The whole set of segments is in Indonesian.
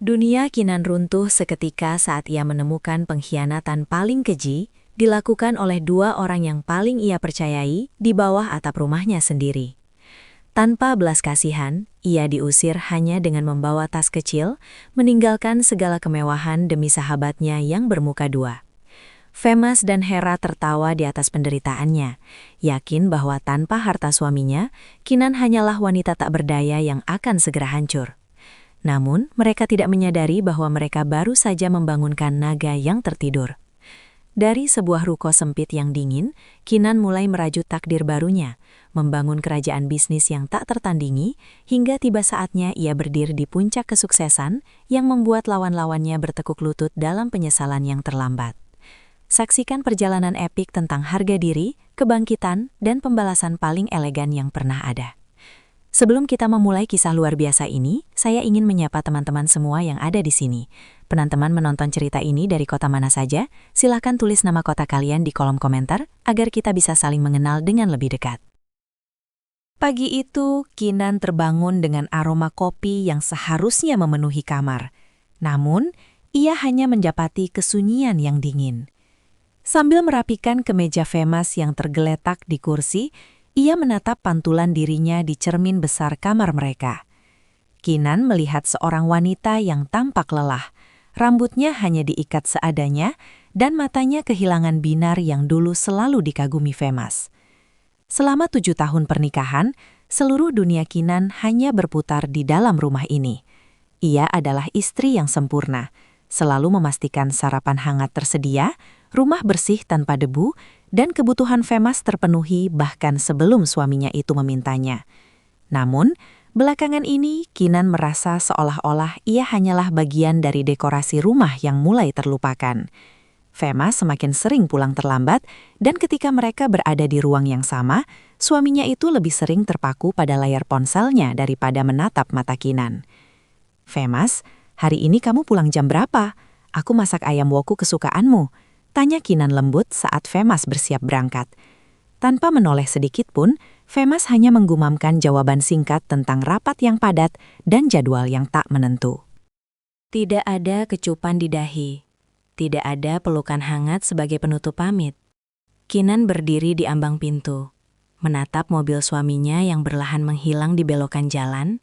Dunia Kinan runtuh seketika saat ia menemukan pengkhianatan paling keji dilakukan oleh dua orang yang paling ia percayai di bawah atap rumahnya sendiri. Tanpa belas kasihan, ia diusir hanya dengan membawa tas kecil, meninggalkan segala kemewahan demi sahabatnya yang bermuka dua. Femas dan Hera tertawa di atas penderitaannya, yakin bahwa tanpa harta suaminya, Kinan hanyalah wanita tak berdaya yang akan segera hancur. Namun, mereka tidak menyadari bahwa mereka baru saja membangunkan naga yang tertidur. Dari sebuah ruko sempit yang dingin, Kinan mulai merajut takdir barunya, membangun kerajaan bisnis yang tak tertandingi, hingga tiba saatnya ia berdiri di puncak kesuksesan yang membuat lawan-lawannya bertekuk lutut dalam penyesalan yang terlambat. Saksikan perjalanan epik tentang harga diri, kebangkitan, dan pembalasan paling elegan yang pernah ada. Sebelum kita memulai kisah luar biasa ini, saya ingin menyapa teman-teman semua yang ada di sini. Teman-teman menonton cerita ini dari kota mana saja? Silahkan tulis nama kota kalian di kolom komentar, agar kita bisa saling mengenal dengan lebih dekat. Pagi itu, Kinan terbangun dengan aroma kopi yang seharusnya memenuhi kamar. Namun, ia hanya mendapati kesunyian yang dingin. Sambil merapikan kemeja Femas yang tergeletak di kursi, ia menatap pantulan dirinya di cermin besar kamar mereka. Kinan melihat seorang wanita yang tampak lelah. Rambutnya hanya diikat seadanya dan matanya kehilangan binar yang dulu selalu dikagumi Femas. Selama 7 tahun pernikahan, seluruh dunia Kinan hanya berputar di dalam rumah ini. Ia adalah istri yang sempurna, selalu memastikan sarapan hangat tersedia, rumah bersih tanpa debu, dan kebutuhan Femas terpenuhi bahkan sebelum suaminya itu memintanya. Namun, belakangan ini Kinan merasa seolah-olah ia hanyalah bagian dari dekorasi rumah yang mulai terlupakan. Femas semakin sering pulang terlambat, dan ketika mereka berada di ruang yang sama, suaminya itu lebih sering terpaku pada layar ponselnya daripada menatap mata Kinan. "Femas, hari ini kamu pulang jam berapa? Aku masak ayam woku kesukaanmu," tanya Kinan lembut saat Femas bersiap berangkat. Tanpa menoleh sedikit pun, Femas hanya menggumamkan jawaban singkat tentang rapat yang padat dan jadwal yang tak menentu. Tidak ada kecupan di dahi. Tidak ada pelukan hangat sebagai penutup pamit. Kinan berdiri di ambang pintu, menatap mobil suaminya yang perlahan menghilang di belokan jalan,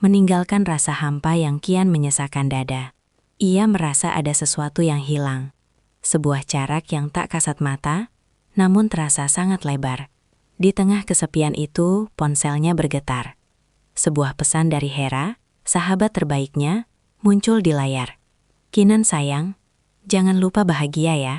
meninggalkan rasa hampa yang kian menyesakan dada. Ia merasa ada sesuatu yang hilang. Sebuah jarak yang tak kasat mata, namun terasa sangat lebar. Di tengah kesepian itu, ponselnya bergetar. Sebuah pesan dari Hera, sahabat terbaiknya, muncul di layar. "Kinan sayang, jangan lupa bahagia ya.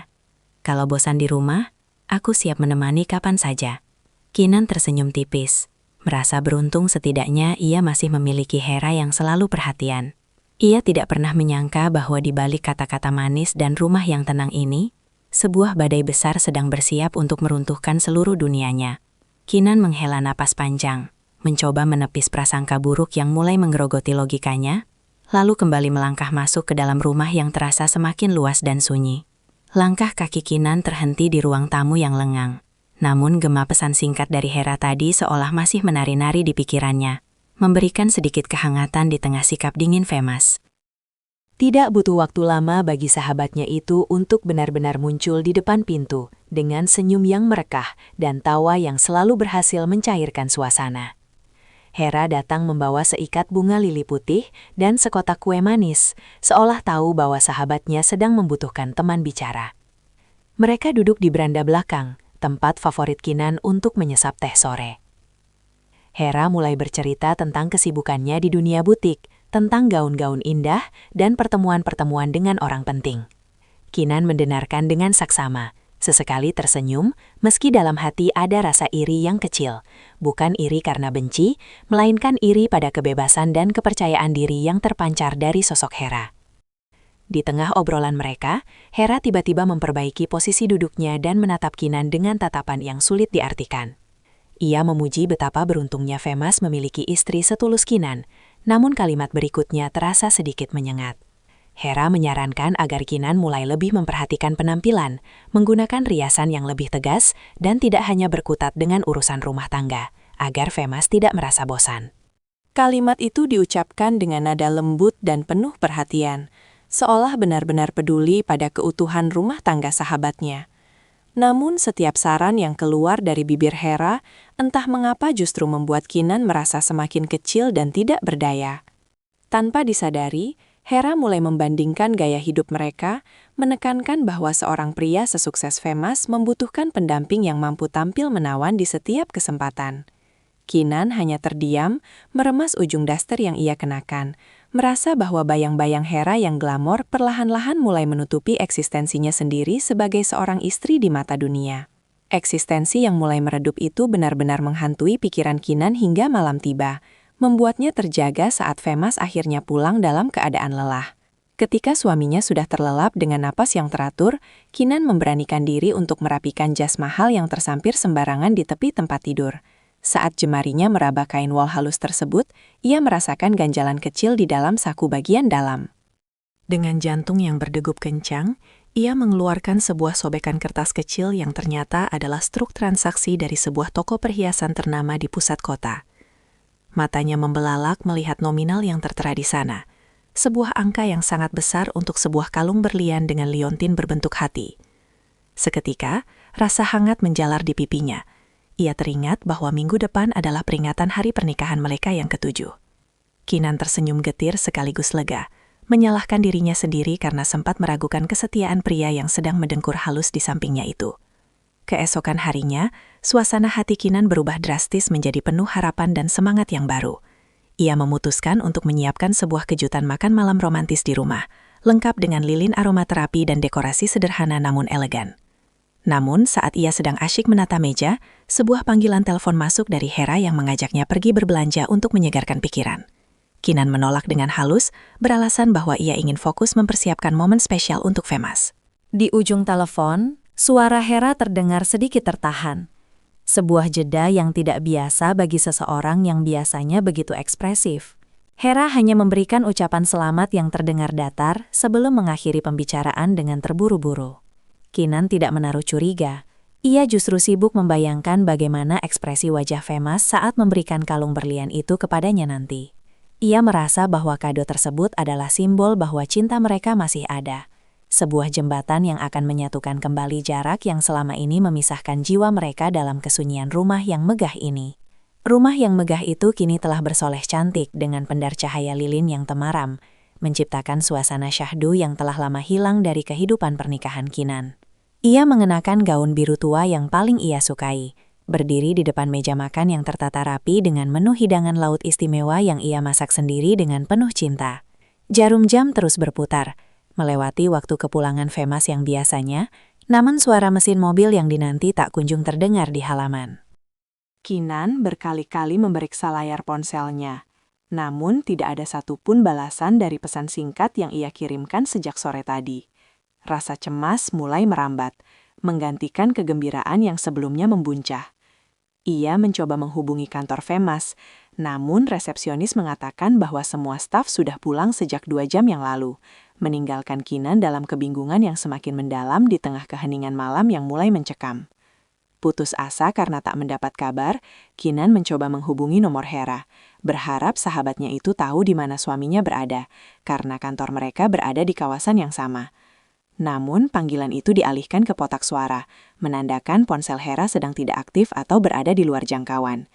Kalau bosan di rumah, aku siap menemani kapan saja." Kinan tersenyum tipis, merasa beruntung setidaknya ia masih memiliki Hera yang selalu perhatian. Ia tidak pernah menyangka bahwa di balik kata-kata manis dan rumah yang tenang ini, sebuah badai besar sedang bersiap untuk meruntuhkan seluruh dunianya. Kinan menghela napas panjang, mencoba menepis prasangka buruk yang mulai menggerogoti logikanya, lalu kembali melangkah masuk ke dalam rumah yang terasa semakin luas dan sunyi. Langkah kaki Kinan terhenti di ruang tamu yang lengang. Namun gema pesan singkat dari Hera tadi seolah masih menari-nari di pikirannya, memberikan sedikit kehangatan di tengah sikap dingin Femas. Tidak butuh waktu lama bagi sahabatnya itu untuk benar-benar muncul di depan pintu, dengan senyum yang merekah dan tawa yang selalu berhasil mencairkan suasana. Hera datang membawa seikat bunga lili putih dan sekotak kue manis, seolah tahu bahwa sahabatnya sedang membutuhkan teman bicara. Mereka duduk di beranda belakang, tempat favorit Kinan untuk menyesap teh sore. Hera mulai bercerita tentang kesibukannya di dunia butik, tentang gaun-gaun indah, dan pertemuan-pertemuan dengan orang penting. Kinan mendengarkan dengan saksama, sesekali tersenyum, meski dalam hati ada rasa iri yang kecil. Bukan iri karena benci, melainkan iri pada kebebasan dan kepercayaan diri yang terpancar dari sosok Hera. Di tengah obrolan mereka, Hera tiba-tiba memperbaiki posisi duduknya dan menatap Kinan dengan tatapan yang sulit diartikan. Ia memuji betapa beruntungnya Femas memiliki istri setulus Kinan, namun kalimat berikutnya terasa sedikit menyengat. Hera menyarankan agar Kinan mulai lebih memperhatikan penampilan, menggunakan riasan yang lebih tegas, dan tidak hanya berkutat dengan urusan rumah tangga, agar Femas tidak merasa bosan. Kalimat itu diucapkan dengan nada lembut dan penuh perhatian, seolah benar-benar peduli pada keutuhan rumah tangga sahabatnya. Namun setiap saran yang keluar dari bibir Hera, entah mengapa justru membuat Kinan merasa semakin kecil dan tidak berdaya. Tanpa disadari, Hera mulai membandingkan gaya hidup mereka, menekankan bahwa seorang pria sesukses Femas membutuhkan pendamping yang mampu tampil menawan di setiap kesempatan. Kinan hanya terdiam, meremas ujung daster yang ia kenakan, merasa bahwa bayang-bayang Hera yang glamor perlahan-lahan mulai menutupi eksistensinya sendiri sebagai seorang istri di mata dunia. Eksistensi yang mulai meredup itu benar-benar menghantui pikiran Kinan hingga malam tiba, membuatnya terjaga saat Femas akhirnya pulang dalam keadaan lelah. Ketika suaminya sudah terlelap dengan napas yang teratur, Kinan memberanikan diri untuk merapikan jas mahal yang tersampir sembarangan di tepi tempat tidur. Saat jemarinya meraba kain wol halus tersebut, ia merasakan ganjalan kecil di dalam saku bagian dalam. Dengan jantung yang berdegup kencang, ia mengeluarkan sebuah sobekan kertas kecil yang ternyata adalah struk transaksi dari sebuah toko perhiasan ternama di pusat kota. Matanya membelalak melihat nominal yang tertera di sana. Sebuah angka yang sangat besar untuk sebuah kalung berlian dengan liontin berbentuk hati. Seketika, rasa hangat menjalar di pipinya. Ia teringat bahwa minggu depan adalah peringatan hari pernikahan mereka yang ke-7. Kinan tersenyum getir sekaligus lega, menyalahkan dirinya sendiri karena sempat meragukan kesetiaan pria yang sedang mendengkur halus di sampingnya itu. Keesokan harinya, suasana hati Kinan berubah drastis menjadi penuh harapan dan semangat yang baru. Ia memutuskan untuk menyiapkan sebuah kejutan makan malam romantis di rumah, lengkap dengan lilin aromaterapi dan dekorasi sederhana namun elegan. Namun, saat ia sedang asyik menata meja, sebuah panggilan telepon masuk dari Hera yang mengajaknya pergi berbelanja untuk menyegarkan pikiran. Kinan menolak dengan halus, beralasan bahwa ia ingin fokus mempersiapkan momen spesial untuk Femas. Di ujung telepon, suara Hera terdengar sedikit tertahan. Sebuah jeda yang tidak biasa bagi seseorang yang biasanya begitu ekspresif. Hera hanya memberikan ucapan selamat yang terdengar datar sebelum mengakhiri pembicaraan dengan terburu-buru. Kinan tidak menaruh curiga. Ia justru sibuk membayangkan bagaimana ekspresi wajah Femas saat memberikan kalung berlian itu kepadanya nanti. Ia merasa bahwa kado tersebut adalah simbol bahwa cinta mereka masih ada. Sebuah jembatan yang akan menyatukan kembali jarak yang selama ini memisahkan jiwa mereka dalam kesunyian rumah yang megah ini. Rumah yang megah itu kini telah bersoleh cantik dengan pendar cahaya lilin yang temaram, menciptakan suasana syahdu yang telah lama hilang dari kehidupan pernikahan Kinan. Ia mengenakan gaun biru tua yang paling ia sukai, berdiri di depan meja makan yang tertata rapi dengan menu hidangan laut istimewa yang ia masak sendiri dengan penuh cinta. Jarum jam terus berputar, melewati waktu kepulangan Femas yang biasanya, namun suara mesin mobil yang dinanti tak kunjung terdengar di halaman. Kinan berkali-kali memeriksa layar ponselnya, namun tidak ada satupun balasan dari pesan singkat yang ia kirimkan sejak sore tadi. Rasa cemas mulai merambat, menggantikan kegembiraan yang sebelumnya membuncah. Ia mencoba menghubungi kantor Femas, namun resepsionis mengatakan bahwa semua staf sudah pulang sejak 2 jam yang lalu, meninggalkan Kinan dalam kebingungan yang semakin mendalam di tengah keheningan malam yang mulai mencekam. Putus asa karena tak mendapat kabar, Kinan mencoba menghubungi nomor Hera, berharap sahabatnya itu tahu di mana suaminya berada, karena kantor mereka berada di kawasan yang sama. Namun, panggilan itu dialihkan ke kotak suara, menandakan ponsel Hera sedang tidak aktif atau berada di luar jangkauan.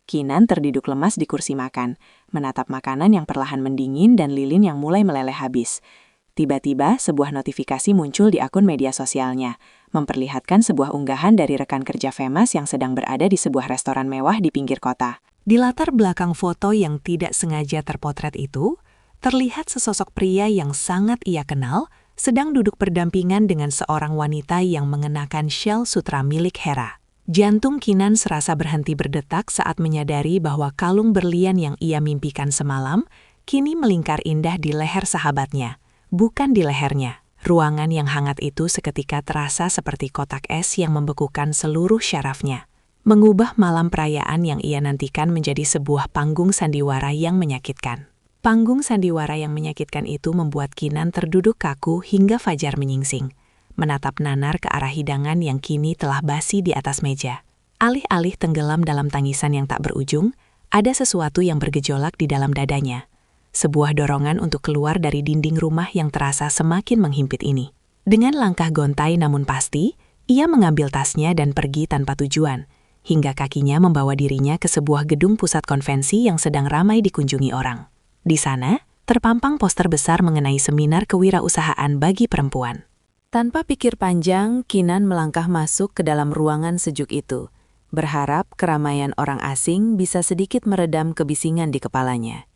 Kinan terduduk lemas di kursi makan, menatap makanan yang perlahan mendingin dan lilin yang mulai meleleh habis. Tiba-tiba, sebuah notifikasi muncul di akun media sosialnya, memperlihatkan sebuah unggahan dari rekan kerja Femas yang sedang berada di sebuah restoran mewah di pinggir kota. Di latar belakang foto yang tidak sengaja terpotret itu, terlihat sesosok pria yang sangat ia kenal, sedang duduk berdampingan dengan seorang wanita yang mengenakan syal sutra milik Hera. Jantung Kinan serasa berhenti berdetak saat menyadari bahwa kalung berlian yang ia mimpikan semalam kini melingkar indah di leher sahabatnya, bukan di lehernya. Ruangan yang hangat itu seketika terasa seperti kotak es yang membekukan seluruh syarafnya, mengubah malam perayaan yang ia nantikan menjadi sebuah panggung sandiwara yang menyakitkan. Panggung sandiwara yang menyakitkan itu membuat Kinan terduduk kaku hingga fajar menyingsing, menatap nanar ke arah hidangan yang kini telah basi di atas meja. Alih-alih tenggelam dalam tangisan yang tak berujung, Ada sesuatu yang bergejolak di dalam dadanya. Sebuah dorongan untuk keluar dari dinding rumah yang terasa semakin menghimpit ini. Dengan langkah gontai namun pasti, ia mengambil tasnya dan pergi tanpa tujuan, hingga kakinya membawa dirinya ke sebuah gedung pusat konvensi yang sedang ramai dikunjungi orang. Di sana, terpampang poster besar mengenai seminar kewirausahaan bagi perempuan. Tanpa pikir panjang, Kinan melangkah masuk ke dalam ruangan sejuk itu, berharap keramaian orang asing bisa sedikit meredam kebisingan di kepalanya.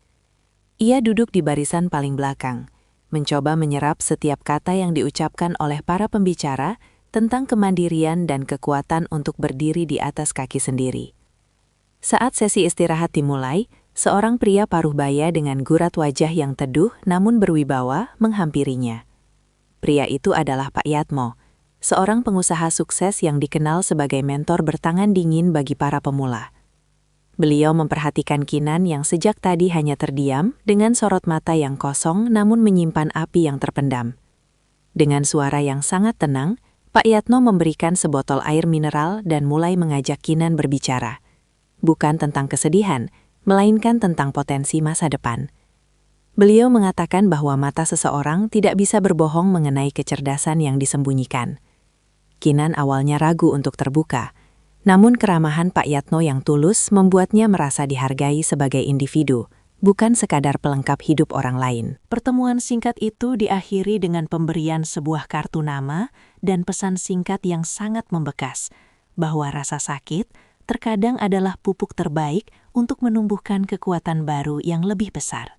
Ia duduk di barisan paling belakang, mencoba menyerap setiap kata yang diucapkan oleh para pembicara tentang kemandirian dan kekuatan untuk berdiri di atas kaki sendiri. Saat sesi istirahat dimulai, seorang pria paruh baya dengan gurat wajah yang teduh namun berwibawa menghampirinya. Pria itu adalah Pak Yatmo, seorang pengusaha sukses yang dikenal sebagai mentor bertangan dingin bagi para pemula. Beliau memperhatikan Kinan yang sejak tadi hanya terdiam dengan sorot mata yang kosong namun menyimpan api yang terpendam. Dengan suara yang sangat tenang, Pak Yatmo memberikan sebotol air mineral dan mulai mengajak Kinan berbicara. Bukan tentang kesedihan, melainkan tentang potensi masa depan. Beliau mengatakan bahwa mata seseorang tidak bisa berbohong mengenai kecerdasan yang disembunyikan. Kinan awalnya ragu untuk terbuka, namun keramahan Pak Yatmo yang tulus membuatnya merasa dihargai sebagai individu, bukan sekadar pelengkap hidup orang lain. Pertemuan singkat itu diakhiri dengan pemberian sebuah kartu nama dan pesan singkat yang sangat membekas, bahwa rasa sakit terkadang adalah pupuk terbaik untuk menumbuhkan kekuatan baru yang lebih besar.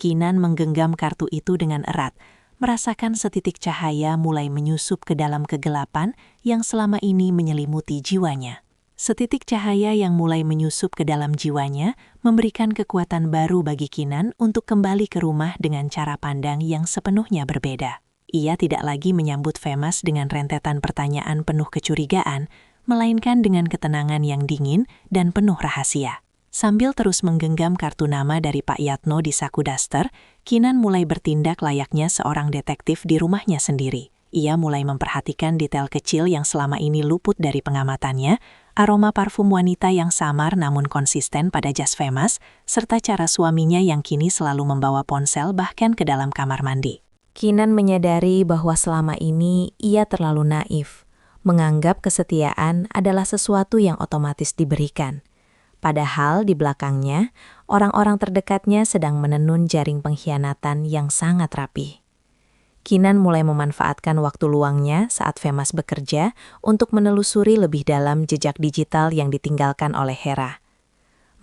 Kinan menggenggam kartu itu dengan erat, merasakan setitik cahaya mulai menyusup ke dalam kegelapan yang selama ini menyelimuti jiwanya. Setitik cahaya yang mulai menyusup ke dalam jiwanya memberikan kekuatan baru bagi Kinan untuk kembali ke rumah dengan cara pandang yang sepenuhnya berbeda. Ia tidak lagi menyambut Femas dengan rentetan pertanyaan penuh kecurigaan, melainkan dengan ketenangan yang dingin dan penuh rahasia. Sambil terus menggenggam kartu nama dari Pak Yatmo di saku daster, Kinan mulai bertindak layaknya seorang detektif di rumahnya sendiri. Ia mulai memperhatikan detail kecil yang selama ini luput dari pengamatannya, aroma parfum wanita yang samar namun konsisten pada jas Femas, serta cara suaminya yang kini selalu membawa ponsel bahkan ke dalam kamar mandi. Kinan menyadari bahwa selama ini ia terlalu naif, menganggap kesetiaan adalah sesuatu yang otomatis diberikan. Padahal di belakangnya, orang-orang terdekatnya sedang menenun jaring pengkhianatan yang sangat rapih. Kinan mulai memanfaatkan waktu luangnya saat Femas bekerja untuk menelusuri lebih dalam jejak digital yang ditinggalkan oleh Hera.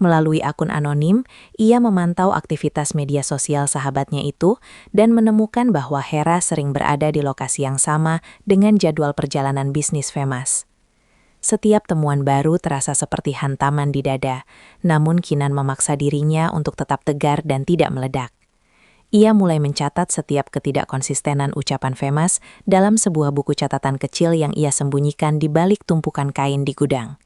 Melalui akun anonim, ia memantau aktivitas media sosial sahabatnya itu dan menemukan bahwa Hera sering berada di lokasi yang sama dengan jadwal perjalanan bisnis Femas. Setiap temuan baru terasa seperti hantaman di dada, namun Kinan memaksa dirinya untuk tetap tegar dan tidak meledak. Ia mulai mencatat setiap ketidakkonsistenan ucapan Femas dalam sebuah buku catatan kecil yang ia sembunyikan di balik tumpukan kain di gudang.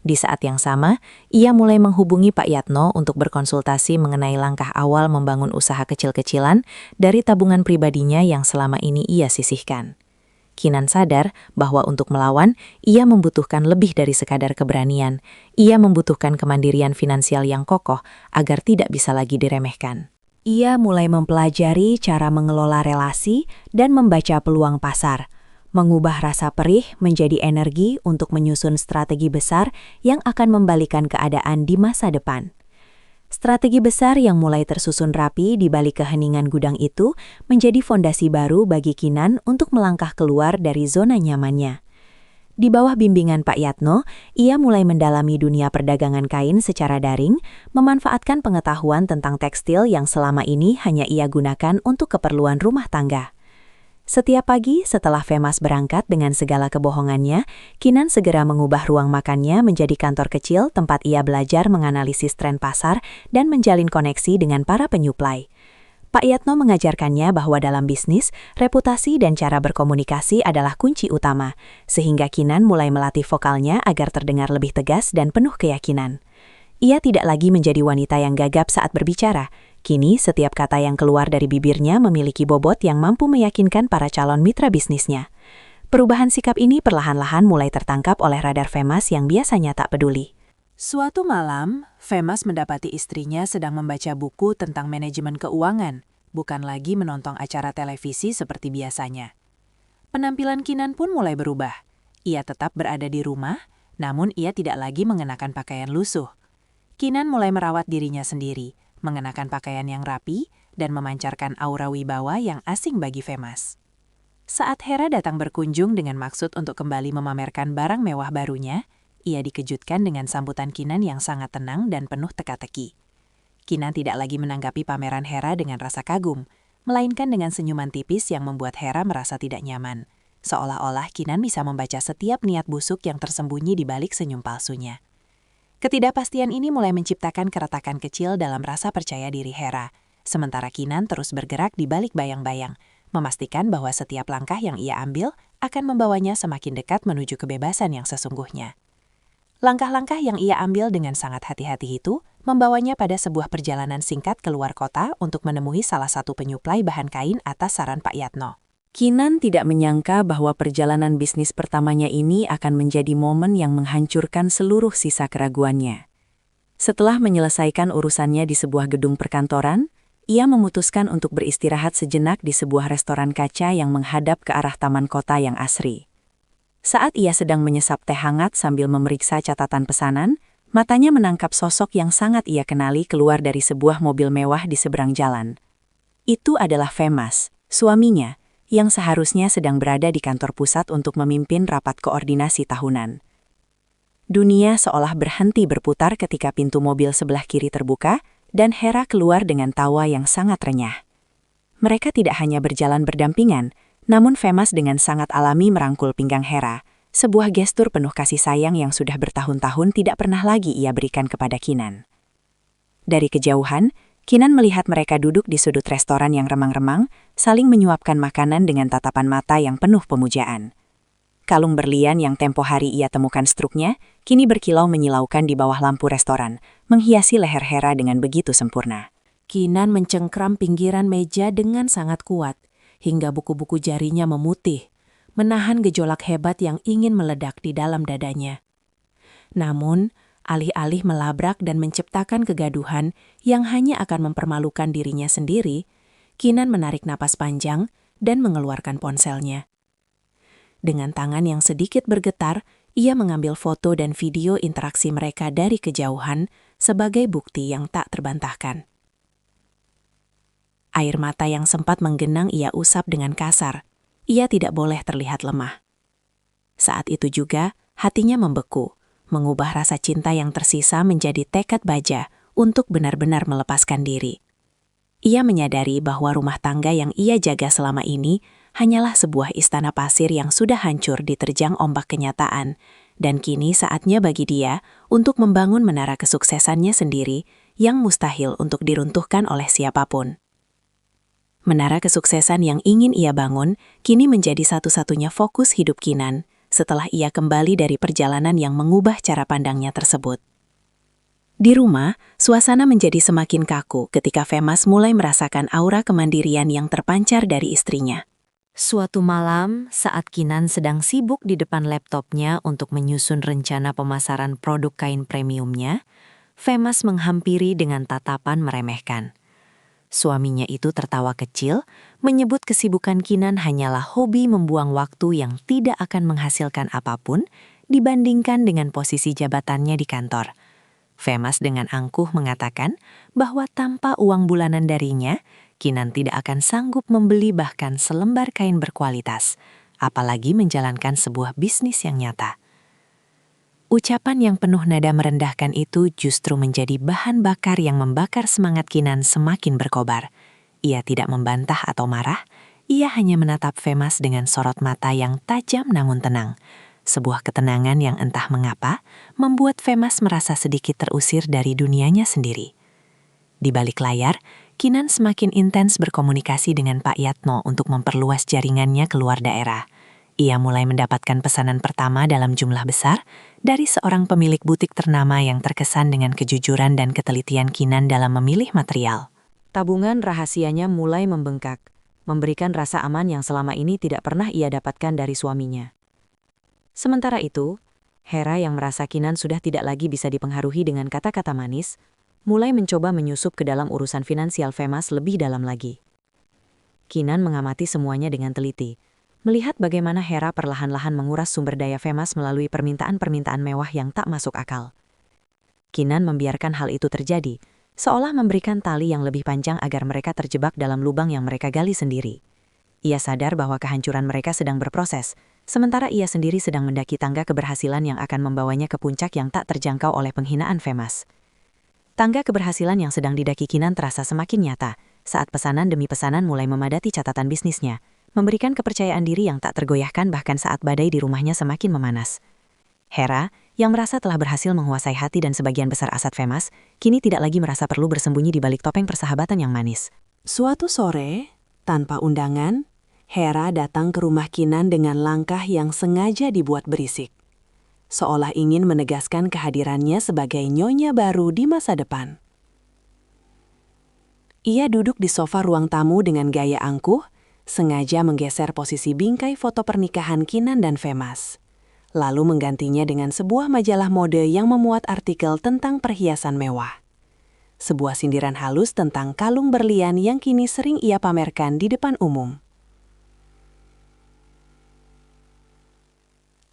Di saat yang sama, ia mulai menghubungi Pak Yatmo untuk berkonsultasi mengenai langkah awal membangun usaha kecil-kecilan dari tabungan pribadinya yang selama ini ia sisihkan. Kinan sadar bahwa untuk melawan, ia membutuhkan lebih dari sekadar keberanian. Ia membutuhkan kemandirian finansial yang kokoh agar tidak bisa lagi diremehkan. Ia mulai mempelajari cara mengelola relasi dan membaca peluang pasar, mengubah rasa perih menjadi energi untuk menyusun strategi besar yang akan membalikan keadaan di masa depan. Strategi besar yang mulai tersusun rapi di balik keheningan gudang itu menjadi fondasi baru bagi Kinan untuk melangkah keluar dari zona nyamannya. Di bawah bimbingan Pak Yatmo, ia mulai mendalami dunia perdagangan kain secara daring, memanfaatkan pengetahuan tentang tekstil yang selama ini hanya ia gunakan untuk keperluan rumah tangga. Setiap pagi setelah Femas berangkat dengan segala kebohongannya, Kinan segera mengubah ruang makannya menjadi kantor kecil tempat ia belajar menganalisis tren pasar dan menjalin koneksi dengan para penyuplai. Pak Yatmo mengajarkannya bahwa dalam bisnis, reputasi dan cara berkomunikasi adalah kunci utama, sehingga Kinan mulai melatih vokalnya agar terdengar lebih tegas dan penuh keyakinan. Ia tidak lagi menjadi wanita yang gagap saat berbicara. Kini, setiap kata yang keluar dari bibirnya memiliki bobot yang mampu meyakinkan para calon mitra bisnisnya. Perubahan sikap ini perlahan-lahan mulai tertangkap oleh radar Femas yang biasanya tak peduli. Suatu malam, Femas mendapati istrinya sedang membaca buku tentang manajemen keuangan, bukan lagi menonton acara televisi seperti biasanya. Penampilan Kinan pun mulai berubah. Ia tetap berada di rumah, namun ia tidak lagi mengenakan pakaian lusuh. Kinan mulai merawat dirinya sendiri, mengenakan pakaian yang rapi, dan memancarkan aura wibawa yang asing bagi Femas. Saat Hera datang berkunjung dengan maksud untuk kembali memamerkan barang mewah barunya, ia dikejutkan dengan sambutan Kinan yang sangat tenang dan penuh teka-teki. Kinan tidak lagi menanggapi pameran Hera dengan rasa kagum, melainkan dengan senyuman tipis yang membuat Hera merasa tidak nyaman. Seolah-olah Kinan bisa membaca setiap niat busuk yang tersembunyi di balik senyum palsunya. Ketidakpastian ini mulai menciptakan keretakan kecil dalam rasa percaya diri Hera, sementara Kinan terus bergerak di balik bayang-bayang, memastikan bahwa setiap langkah yang ia ambil akan membawanya semakin dekat menuju kebebasan yang sesungguhnya. Langkah-langkah yang ia ambil dengan sangat hati-hati itu membawanya pada sebuah perjalanan singkat keluar kota untuk menemui salah satu penyuplai bahan kain atas saran Pak Yatno. Kinan tidak menyangka bahwa perjalanan bisnis pertamanya ini akan menjadi momen yang menghancurkan seluruh sisa keraguannya. Setelah menyelesaikan urusannya di sebuah gedung perkantoran, ia memutuskan untuk beristirahat sejenak di sebuah restoran kaca yang menghadap ke arah taman kota yang asri. Saat ia sedang menyesap teh hangat sambil memeriksa catatan pesanan, matanya menangkap sosok yang sangat ia kenali keluar dari sebuah mobil mewah di seberang jalan. Itu adalah Femas, suaminya, yang seharusnya sedang berada di kantor pusat untuk memimpin rapat koordinasi tahunan. Dunia seolah berhenti berputar ketika pintu mobil sebelah kiri terbuka dan Hera keluar dengan tawa yang sangat renyah. Mereka tidak hanya berjalan berdampingan, namun Femas dengan sangat alami merangkul pinggang Hera, sebuah gestur penuh kasih sayang yang sudah bertahun-tahun tidak pernah lagi ia berikan kepada Kinan. Dari kejauhan, Kinan melihat mereka duduk di sudut restoran yang remang-remang, saling menyuapkan makanan dengan tatapan mata yang penuh pemujaan. Kalung berlian yang tempo hari ia temukan struknya, kini berkilau menyilaukan di bawah lampu restoran, menghiasi leher Hera dengan begitu sempurna. Kinan mencengkram pinggiran meja dengan sangat kuat, hingga buku-buku jarinya memutih, menahan gejolak hebat yang ingin meledak di dalam dadanya. Namun, alih-alih melabrak dan menciptakan kegaduhan yang hanya akan mempermalukan dirinya sendiri, Kinan menarik napas panjang dan mengeluarkan ponselnya. Dengan tangan yang sedikit bergetar, ia mengambil foto dan video interaksi mereka dari kejauhan sebagai bukti yang tak terbantahkan. Air mata yang sempat menggenang ia usap dengan kasar. Ia tidak boleh terlihat lemah. Saat itu juga, hatinya membeku, mengubah rasa cinta yang tersisa menjadi tekad baja untuk benar-benar melepaskan diri. Ia menyadari bahwa rumah tangga yang ia jaga selama ini hanyalah sebuah istana pasir yang sudah hancur diterjang ombak kenyataan, dan kini saatnya bagi dia untuk membangun menara kesuksesannya sendiri yang mustahil untuk diruntuhkan oleh siapapun. Menara kesuksesan yang ingin ia bangun kini menjadi satu-satunya fokus hidup Kinan setelah ia kembali dari perjalanan yang mengubah cara pandangnya tersebut. Di rumah, suasana menjadi semakin kaku ketika Femas mulai merasakan aura kemandirian yang terpancar dari istrinya. Suatu malam, saat Kinan sedang sibuk di depan laptopnya untuk menyusun rencana pemasaran produk kain premiumnya, Femas menghampiri dengan tatapan meremehkan. Suaminya itu tertawa kecil, menyebut kesibukan Kinan hanyalah hobi membuang waktu yang tidak akan menghasilkan apapun dibandingkan dengan posisi jabatannya di kantor. Femas dengan angkuh mengatakan bahwa tanpa uang bulanan darinya, Kinan tidak akan sanggup membeli bahkan selembar kain berkualitas, apalagi menjalankan sebuah bisnis yang nyata. Ucapan yang penuh nada merendahkan itu justru menjadi bahan bakar yang membakar semangat Kinan semakin berkobar. Ia tidak membantah atau marah, ia hanya menatap Femas dengan sorot mata yang tajam namun tenang. Sebuah ketenangan yang entah mengapa membuat Femas merasa sedikit terusir dari dunianya sendiri. Di balik layar, Kinan semakin intens berkomunikasi dengan Pak Yatno untuk memperluas jaringannya keluar daerah. Ia mulai mendapatkan pesanan pertama dalam jumlah besar dari seorang pemilik butik ternama yang terkesan dengan kejujuran dan ketelitian Kinan dalam memilih material. Tabungan rahasianya mulai membengkak, memberikan rasa aman yang selama ini tidak pernah ia dapatkan dari suaminya. Sementara itu, Hera yang merasa Kinan sudah tidak lagi bisa dipengaruhi dengan kata-kata manis, mulai mencoba menyusup ke dalam urusan finansial Femas lebih dalam lagi. Kinan mengamati semuanya dengan teliti, melihat bagaimana Hera perlahan-lahan menguras sumber daya Femas melalui permintaan-permintaan mewah yang tak masuk akal. Kinan membiarkan hal itu terjadi, seolah memberikan tali yang lebih panjang agar mereka terjebak dalam lubang yang mereka gali sendiri. Ia sadar bahwa kehancuran mereka sedang berproses, sementara ia sendiri sedang mendaki tangga keberhasilan yang akan membawanya ke puncak yang tak terjangkau oleh penghinaan Femas. Tangga keberhasilan yang sedang didaki Kinan terasa semakin nyata, saat pesanan demi pesanan mulai memadati catatan bisnisnya, memberikan kepercayaan diri yang tak tergoyahkan bahkan saat badai di rumahnya semakin memanas. Hera, yang merasa telah berhasil menguasai hati dan sebagian besar aset Femas, kini tidak lagi merasa perlu bersembunyi di balik topeng persahabatan yang manis. Suatu sore, tanpa undangan, Hera datang ke rumah Kinan dengan langkah yang sengaja dibuat berisik, seolah ingin menegaskan kehadirannya sebagai nyonya baru di masa depan. Ia duduk di sofa ruang tamu dengan gaya angkuh, sengaja menggeser posisi bingkai foto pernikahan Kinan dan Femas, lalu menggantinya dengan sebuah majalah mode yang memuat artikel tentang perhiasan mewah. Sebuah sindiran halus tentang kalung berlian yang kini sering ia pamerkan di depan umum.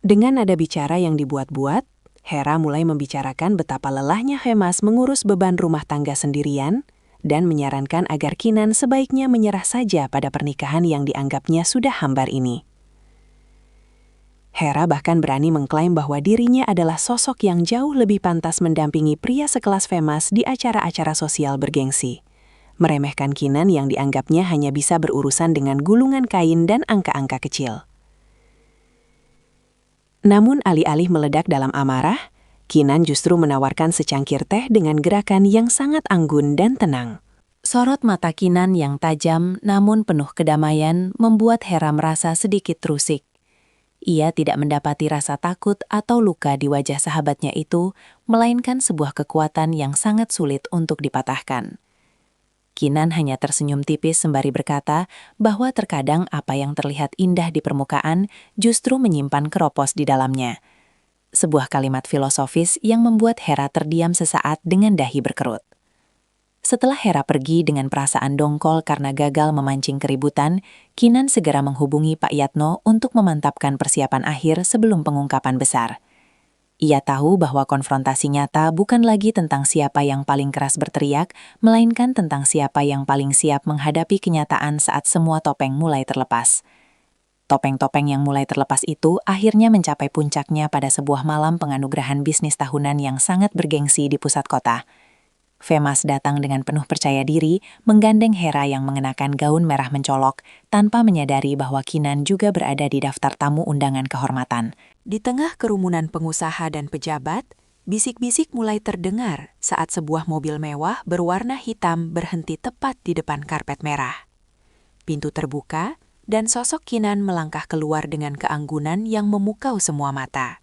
Dengan nada bicara yang dibuat-buat, Hera mulai membicarakan betapa lelahnya Femas mengurus beban rumah tangga sendirian dan menyarankan agar Kinan sebaiknya menyerah saja pada pernikahan yang dianggapnya sudah hambar ini. Hera bahkan berani mengklaim bahwa dirinya adalah sosok yang jauh lebih pantas mendampingi pria sekelas Femas di acara-acara sosial bergengsi, meremehkan Kinan yang dianggapnya hanya bisa berurusan dengan gulungan kain dan angka-angka kecil. Namun alih-alih meledak dalam amarah, Kinan justru menawarkan secangkir teh dengan gerakan yang sangat anggun dan tenang. Sorot mata Kinan yang tajam namun penuh kedamaian membuat Hera merasa sedikit terusik. Ia tidak mendapati rasa takut atau luka di wajah sahabatnya itu, melainkan sebuah kekuatan yang sangat sulit untuk dipatahkan. Kinan hanya tersenyum tipis sembari berkata bahwa terkadang apa yang terlihat indah di permukaan justru menyimpan keropos di dalamnya. Sebuah kalimat filosofis yang membuat Hera terdiam sesaat dengan dahi berkerut. Setelah Hera pergi dengan perasaan dongkol karena gagal memancing keributan, Kinan segera menghubungi Pak Yatno untuk memantapkan persiapan akhir sebelum pengungkapan besar. Ia tahu bahwa konfrontasi nyata bukan lagi tentang siapa yang paling keras berteriak, melainkan tentang siapa yang paling siap menghadapi kenyataan saat semua topeng mulai terlepas. Topeng-topeng yang mulai terlepas itu akhirnya mencapai puncaknya pada sebuah malam penganugerahan bisnis tahunan yang sangat bergengsi di pusat kota. Femas datang dengan penuh percaya diri, menggandeng Hera yang mengenakan gaun merah mencolok, tanpa menyadari bahwa Kinan juga berada di daftar tamu undangan kehormatan. Di tengah kerumunan pengusaha dan pejabat, bisik-bisik mulai terdengar saat sebuah mobil mewah berwarna hitam berhenti tepat di depan karpet merah. Pintu terbuka, dan sosok Kinan melangkah keluar dengan keanggunan yang memukau semua mata.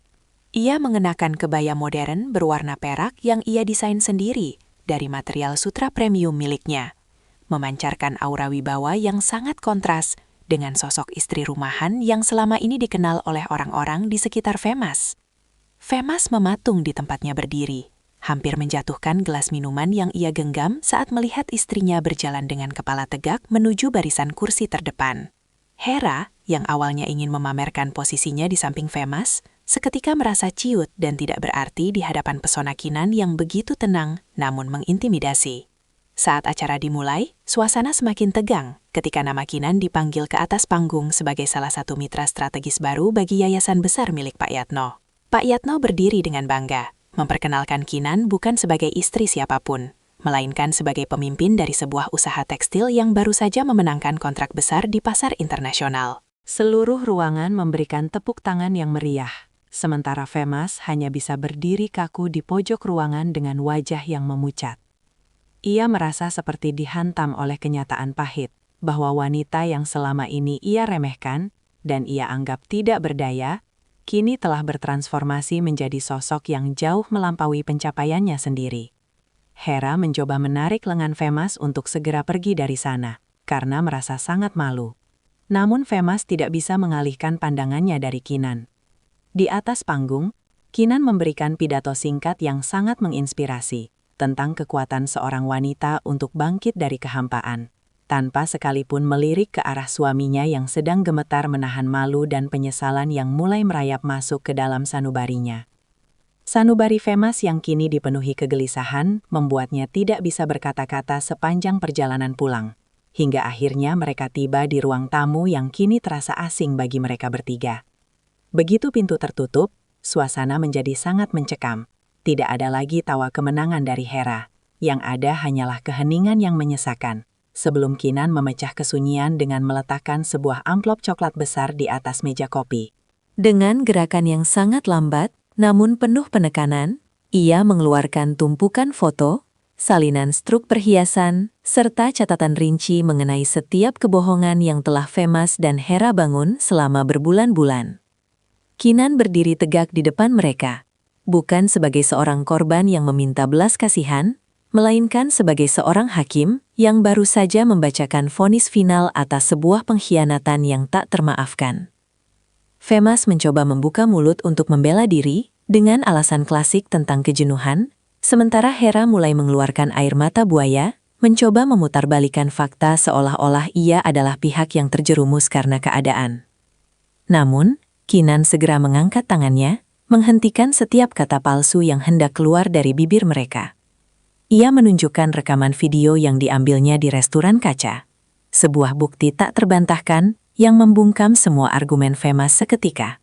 Ia mengenakan kebaya modern berwarna perak yang ia desain sendiri, dari material sutra premium miliknya, memancarkan aura wibawa yang sangat kontras dengan sosok istri rumahan yang selama ini dikenal oleh orang-orang di sekitar Femas. Femas mematung di tempatnya berdiri, hampir menjatuhkan gelas minuman yang ia genggam saat melihat istrinya berjalan dengan kepala tegak menuju barisan kursi terdepan. Hera, yang awalnya ingin memamerkan posisinya di samping Femas, seketika merasa ciut dan tidak berarti di hadapan pesona Kinan yang begitu tenang namun mengintimidasi. Saat acara dimulai, suasana semakin tegang ketika nama Kinan dipanggil ke atas panggung sebagai salah satu mitra strategis baru bagi yayasan besar milik Pak Yatno. Pak Yatno berdiri dengan bangga, memperkenalkan Kinan bukan sebagai istri siapapun, melainkan sebagai pemimpin dari sebuah usaha tekstil yang baru saja memenangkan kontrak besar di pasar internasional. Seluruh ruangan memberikan tepuk tangan yang meriah. Sementara Femas hanya bisa berdiri kaku di pojok ruangan dengan wajah yang memucat. Ia merasa seperti dihantam oleh kenyataan pahit, bahwa wanita yang selama ini ia remehkan dan ia anggap tidak berdaya, kini telah bertransformasi menjadi sosok yang jauh melampaui pencapaiannya sendiri. Hera mencoba menarik lengan Femas untuk segera pergi dari sana, karena merasa sangat malu. Namun Femas tidak bisa mengalihkan pandangannya dari Kinan. Di atas panggung, Kinan memberikan pidato singkat yang sangat menginspirasi tentang kekuatan seorang wanita untuk bangkit dari kehampaan, tanpa sekalipun melirik ke arah suaminya yang sedang gemetar menahan malu dan penyesalan yang mulai merayap masuk ke dalam sanubarinya. Sanubari Femas yang kini dipenuhi kegelisahan membuatnya tidak bisa berkata-kata sepanjang perjalanan pulang, hingga akhirnya mereka tiba di ruang tamu yang kini terasa asing bagi mereka bertiga. Begitu pintu tertutup, suasana menjadi sangat mencekam. Tidak ada lagi tawa kemenangan dari Hera. Yang ada hanyalah keheningan yang menyesakan. Sebelum Kinan memecah kesunyian dengan meletakkan sebuah amplop coklat besar di atas meja kopi. Dengan gerakan yang sangat lambat, namun penuh penekanan, ia mengeluarkan tumpukan foto, salinan struk perhiasan, serta catatan rinci mengenai setiap kebohongan yang telah Femas dan Hera bangun selama berbulan-bulan. Kinan berdiri tegak di depan mereka, bukan sebagai seorang korban yang meminta belas kasihan, melainkan sebagai seorang hakim yang baru saja membacakan vonis final atas sebuah pengkhianatan yang tak termaafkan. Femas mencoba membuka mulut untuk membela diri dengan alasan klasik tentang kejenuhan, sementara Hera mulai mengeluarkan air mata buaya, mencoba memutarbalikan fakta seolah-olah ia adalah pihak yang terjerumus karena keadaan. Namun, Kinan segera mengangkat tangannya, menghentikan setiap kata palsu yang hendak keluar dari bibir mereka. Ia menunjukkan rekaman video yang diambilnya di restoran kaca. Sebuah bukti tak terbantahkan yang membungkam semua argumen Femas seketika.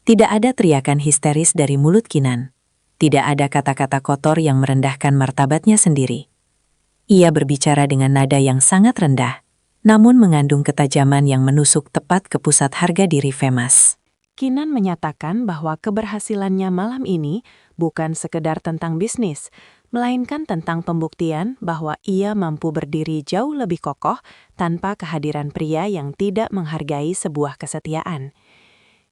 Tidak ada teriakan histeris dari mulut Kinan. Tidak ada kata-kata kotor yang merendahkan martabatnya sendiri. Ia berbicara dengan nada yang sangat rendah, namun mengandung ketajaman yang menusuk tepat ke pusat harga diri Femas. Kinan menyatakan bahwa keberhasilannya malam ini bukan sekedar tentang bisnis, melainkan tentang pembuktian bahwa ia mampu berdiri jauh lebih kokoh tanpa kehadiran pria yang tidak menghargai sebuah kesetiaan.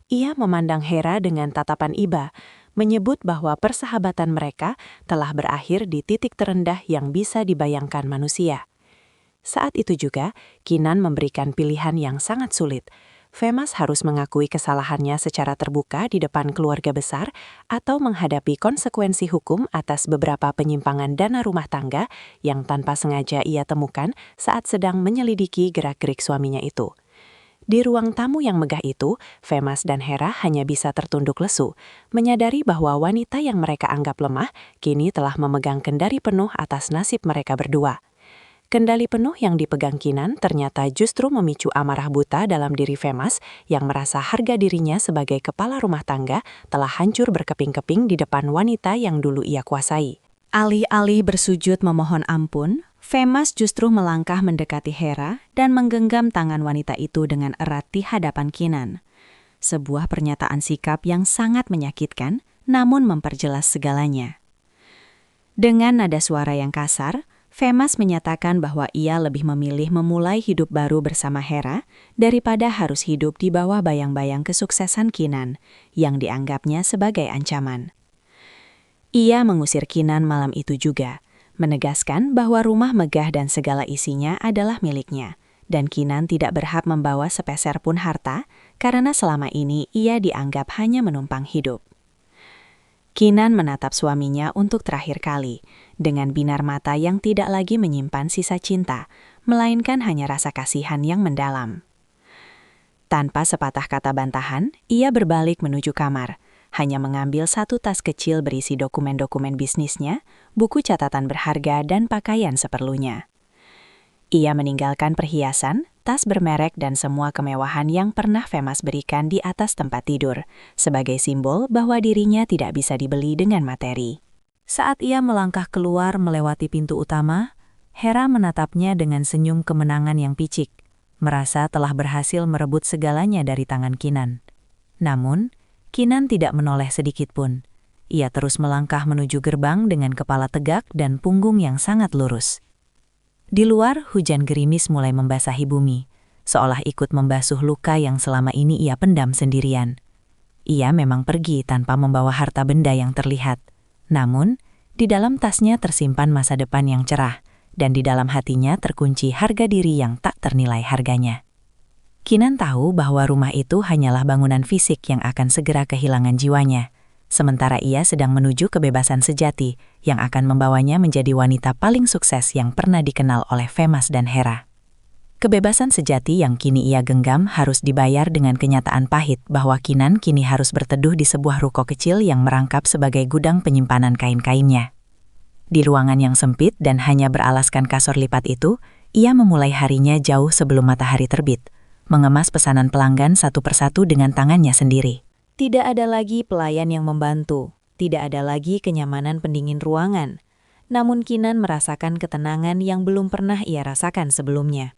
Ia memandang Hera dengan tatapan iba, menyebut bahwa persahabatan mereka telah berakhir di titik terendah yang bisa dibayangkan manusia. Saat itu juga, Kinan memberikan pilihan yang sangat sulit. Femas harus mengakui kesalahannya secara terbuka di depan keluarga besar atau menghadapi konsekuensi hukum atas beberapa penyimpangan dana rumah tangga yang tanpa sengaja ia temukan saat sedang menyelidiki gerak-gerik suaminya itu. Di ruang tamu yang megah itu, Femas dan Hera hanya bisa tertunduk lesu, menyadari bahwa wanita yang mereka anggap lemah kini telah memegang kendali penuh atas nasib mereka berdua. Kendali penuh yang dipegang Kinan ternyata justru memicu amarah buta dalam diri Femas yang merasa harga dirinya sebagai kepala rumah tangga telah hancur berkeping-keping di depan wanita yang dulu ia kuasai. Alih-alih bersujud memohon ampun, Femas justru melangkah mendekati Hera dan menggenggam tangan wanita itu dengan erat di hadapan Kinan. Sebuah pernyataan sikap yang sangat menyakitkan, namun memperjelas segalanya. Dengan nada suara yang kasar, Femas menyatakan bahwa ia lebih memilih memulai hidup baru bersama Hera daripada harus hidup di bawah bayang-bayang kesuksesan Kinan yang dianggapnya sebagai ancaman. Ia mengusir Kinan malam itu juga, menegaskan bahwa rumah megah dan segala isinya adalah miliknya, dan Kinan tidak berhak membawa sepeser pun harta karena selama ini ia dianggap hanya menumpang hidup. Kinan menatap suaminya untuk terakhir kali, dengan binar mata yang tidak lagi menyimpan sisa cinta, melainkan hanya rasa kasihan yang mendalam. Tanpa sepatah kata bantahan, ia berbalik menuju kamar, hanya mengambil satu tas kecil berisi dokumen-dokumen bisnisnya, buku catatan berharga, dan pakaian seperlunya. Ia meninggalkan perhiasan, tas bermerek dan semua kemewahan yang pernah Femas berikan di atas tempat tidur, sebagai simbol bahwa dirinya tidak bisa dibeli dengan materi. Saat ia melangkah keluar melewati pintu utama, Hera menatapnya dengan senyum kemenangan yang picik, merasa telah berhasil merebut segalanya dari tangan Kinan. Namun, Kinan tidak menoleh sedikitpun. Ia terus melangkah menuju gerbang dengan kepala tegak dan punggung yang sangat lurus. Di luar, hujan gerimis mulai membasahi bumi, seolah ikut membasuh luka yang selama ini ia pendam sendirian. Ia memang pergi tanpa membawa harta benda yang terlihat. Namun, di dalam tasnya tersimpan masa depan yang cerah, dan di dalam hatinya terkunci harga diri yang tak ternilai harganya. Kinan tahu bahwa rumah itu hanyalah bangunan fisik yang akan segera kehilangan jiwanya. sementara ia sedang menuju kebebasan sejati yang akan membawanya menjadi wanita paling sukses yang pernah dikenal oleh Femas dan Hera. Kebebasan sejati yang kini ia genggam harus dibayar dengan kenyataan pahit bahwa Kinan kini harus berteduh di sebuah ruko kecil yang merangkap sebagai gudang penyimpanan kain-kainnya. Di ruangan yang sempit dan hanya beralaskan kasur lipat itu, ia memulai harinya jauh sebelum matahari terbit, mengemas pesanan pelanggan satu persatu dengan tangannya sendiri. Tidak ada lagi pelayan yang membantu, tidak ada lagi kenyamanan pendingin ruangan. Namun Kinan merasakan ketenangan yang belum pernah ia rasakan sebelumnya.